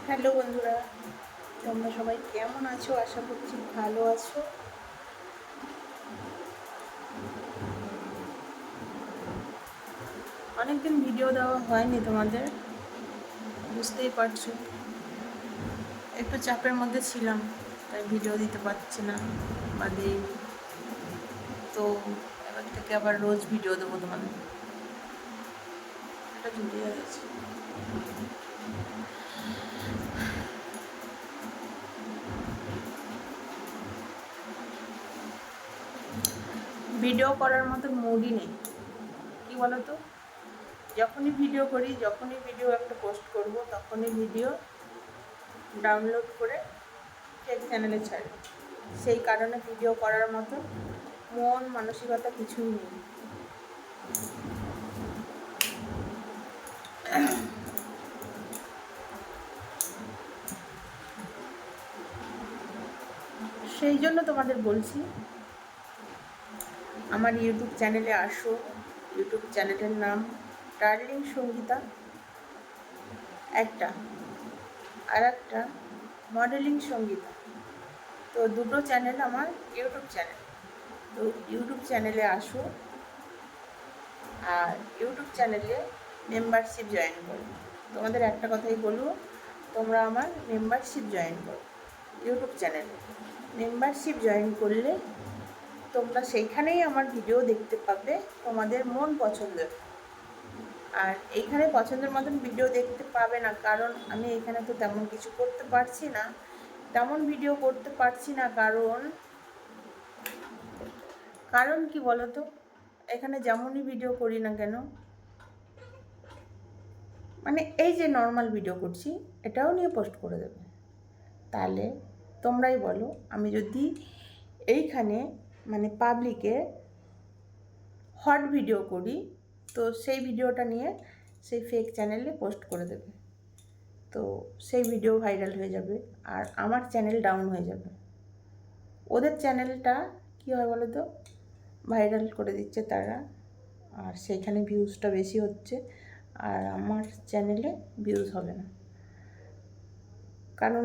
Hello বন্ধুরা, তোমরা সবাই কেমন আছো? আশা করছি ভালো আছো। অনেকদিন ভিডিও দেওয়া হয়নি তোমাদের, বুঝতেই পারছো। একটু চাপের মধ্যে ছিলাম, তাই ভিডিও দিতে পারছি না বা দিইনি। তো এবার থেকে আবার রোজ ভিডিও দেবো তোমাদের। এটা জুড়িয়ে গেছে। ভিডিও করার মতো মুডই নেই, কি বলো তো। যখনই ভিডিও করি, যখনই ভিডিও একটা পোস্ট করব, তখনই ভিডিও ডাউনলোড করে ফেক চ্যানেলে ছাড়ি। সেই কারণে ভিডিও করার মতো মন মানসিকতা কিছুই নেই। সেই জন্য তোমাদের বলছি, আমার ইউটিউব চ্যানেলে আসো। ইউটিউব চ্যানেলের নাম ডার্লিং সঙ্গীতা একটা, আর একটা মডেলিং সঙ্গীতা। তো দুটো চ্যানেল আমার ইউটিউব চ্যানেল। তো ইউটিউব চ্যানেলে আসো, আর ইউটিউব চ্যানেলে মেম্বারশিপ জয়েন করো। তোমাদের একটা কথাই বলবো, তোমরা আমার মেম্বারশিপ জয়েন করো। ইউটিউব চ্যানেলে মেম্বারশিপ জয়েন করলে তোমরা সেইখানেই আমার ভিডিও দেখতে পাবে তোমাদের মন পছন্দের। আর এইখানে পছন্দের মতন ভিডিও দেখতে পাবে না, কারণ আমি এখানে তো তেমন কিছু করতে পারছি না, তেমন ভিডিও করতে পারছি না। কারণ কি বলো তো, এখানে যেমনই ভিডিও করি না কেন, মানে এই যে নর্মাল ভিডিও করছি, এটাও নিয়ে পোস্ট করে দেবে। তাহলে তোমরাই বলো, আমি যদি এইখানে মানে পাবলিকে হট ভিডিও করি, তো সেই ভিডিওটা নিয়ে সেই ফেক চ্যানেলে পোস্ট করে দেবে। তো সেই ভিডিও ভাইরাল হয়ে যাবে, আর আমার চ্যানেল ডাউন হয়ে যাবে। ওদের চ্যানেলটা কী হয় বলো তো, ভাইরাল করে দিচ্ছে তারা, আর সেইখানে ভিউজটা বেশি হচ্ছে, আর আমার চ্যানেলে ভিউজ হবে না। কারণ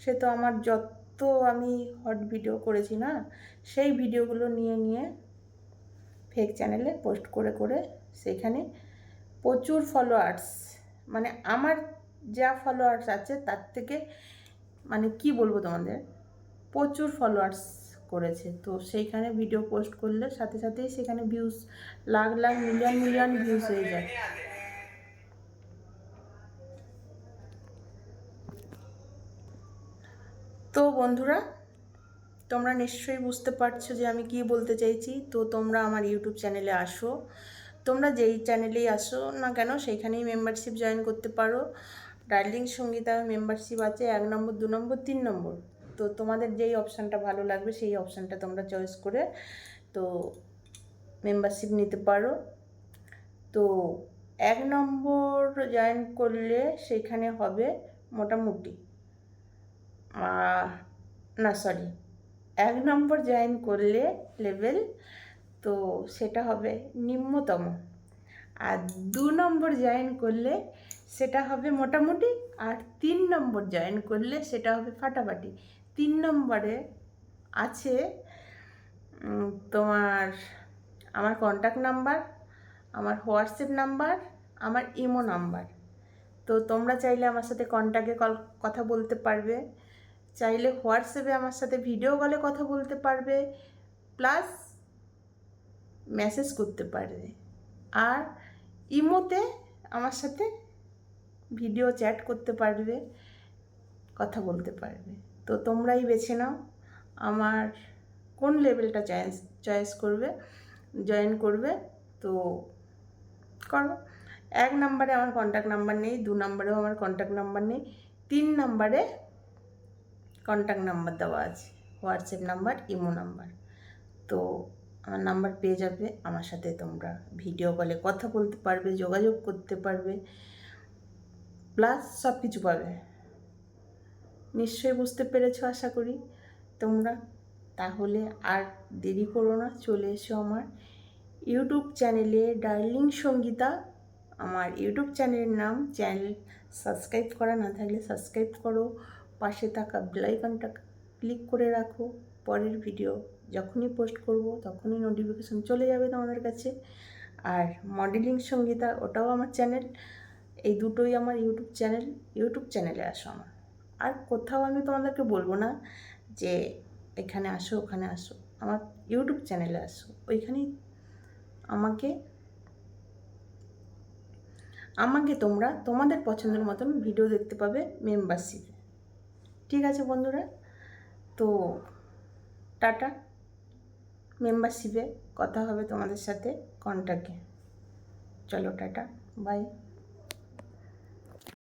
সে তো আমার যত আমি হট ভিডিও করেছি না, সেই ভিডিওগুলো নিয়ে নিয়ে ফেক চ্যানেলে পোস্ট করে করে সেখানে প্রচুর ফলোয়ার্স, মানে আমার যা ফলোয়ার্স আছে তার থেকে, মানে কি বলবো তোমাদের, প্রচুর ফলোয়ার্স করেছে। তো সেইখানে ভিডিও পোস্ট করলে সাথে সাথেই সেখানে views lakh lakh million million views হয়ে যায়। তো বন্ধুরা, তোমরা নিশ্চয়ই বুঝতে পারছো যে আমি কি বলতে চাইছি। তো তোমরা আমার ইউটিউব চ্যানেলে আসো, তোমরা যেই চ্যানেলেই আসো না কেন সেইখানেই মেম্বারশিপ জয়েন করতে পারো। ডার্লিং সঙ্গীতা মেম্বারশিপ আছে 1 নম্বর, 2 নম্বর, 3 নম্বর। তো তোমাদের যেই অপশানটা ভালো লাগবে সেই অপশানটা তোমরা চয়েস করে তো মেম্বারশিপ নিতে পারো। তো 1 নম্বর জয়েন করলে সেইখানে হবে মোটামুটি না সরি 1 নম্বর জয়েন করলে লেভেল, তো সেটা হবে নিম্নতম। আর 2 নম্বর জয়েন করলে সেটা হবে মোটামুটি, আর 3 নম্বর জয়েন করলে সেটা হবে ফাটাফাটি। 3 নম্বরে আছে তোমার আমার কন্ট্যাক্ট নাম্বার, আমার হোয়াটসঅ্যাপ নাম্বার, আমার ইমো নাম্বার। তো তোমরা চাইলে আমার সাথে কন্ট্যাক্টে কথা বলতে পারবে, চাইলে হোয়াটসঅ্যাপে আমার সাথে ভিডিও কলে কথা বলতে পারবে, প্লাস মেসেজ করতে পারবে, আর ইমোতে আমার সাথে ভিডিও চ্যাট করতে পারবে, কথা বলতে পারবে। তো তোমরাই বেছে নাও আমার কোন লেভেলটা চয়েস করবে, জয়েন করবে। তো করো। 1 নম্বরে আমার কন্ট্যাক্ট নাম্বার নেই, 2 নম্বরেও আমার কন্ট্যাক্ট নাম্বার নেই, 3 নম্বরে কন্ট্যাক্ট নাম্বার দেওয়া আছে, হোয়াটসঅ্যাপ নাম্বার, ইমো নাম্বার। তো আমার নাম্বার পেয়ে যাবে, আমার সাথে তোমরা ভিডিও কলে কথা বলতে পারবে, যোগাযোগ করতে পারবে, প্লাস সব কিছু পাবে। নিশ্চয়ই বুঝতে পেরেছো আশা করি তোমরা। তাহলে আর দেরি করো না, চলে এসো আমার ইউটিউব চ্যানেলে ডার্লিং সঙ্গীতা, আমার ইউটিউব চ্যানেলের নাম। চ্যানেল সাবস্ক্রাইব করা না থাকলে সাবস্ক্রাইব করো, পাশে থাকা বেল আইকনটা ক্লিক করে রাখো। পরের ভিডিও যখনই পোস্ট করব তখনই নোটিফিকেশন চলে যাবে তোমাদের কাছে। আর মডেলিং সঙ্গীতা, ওটাও আমার চ্যানেল। এই দুটোই আমার ইউটিউব চ্যানেলে আসো আমার। আর কোথাও আমি তোমাদেরকে বলবো না যে এখানে আসো ওখানে আসো, আমার ইউটিউব চ্যানেলে আসো। ওইখানেই আমাকে তোমরা তোমাদের পছন্দের মতন ভিডিও দেখতে পাবে মেম্বারশিপে। ঠিক আছে বন্ধুরা, তো টাটা। মেম্বারশিপে কথা হবে তোমাদের সাথে কন্ট্যাক্টে। চলো টাটা, বাই।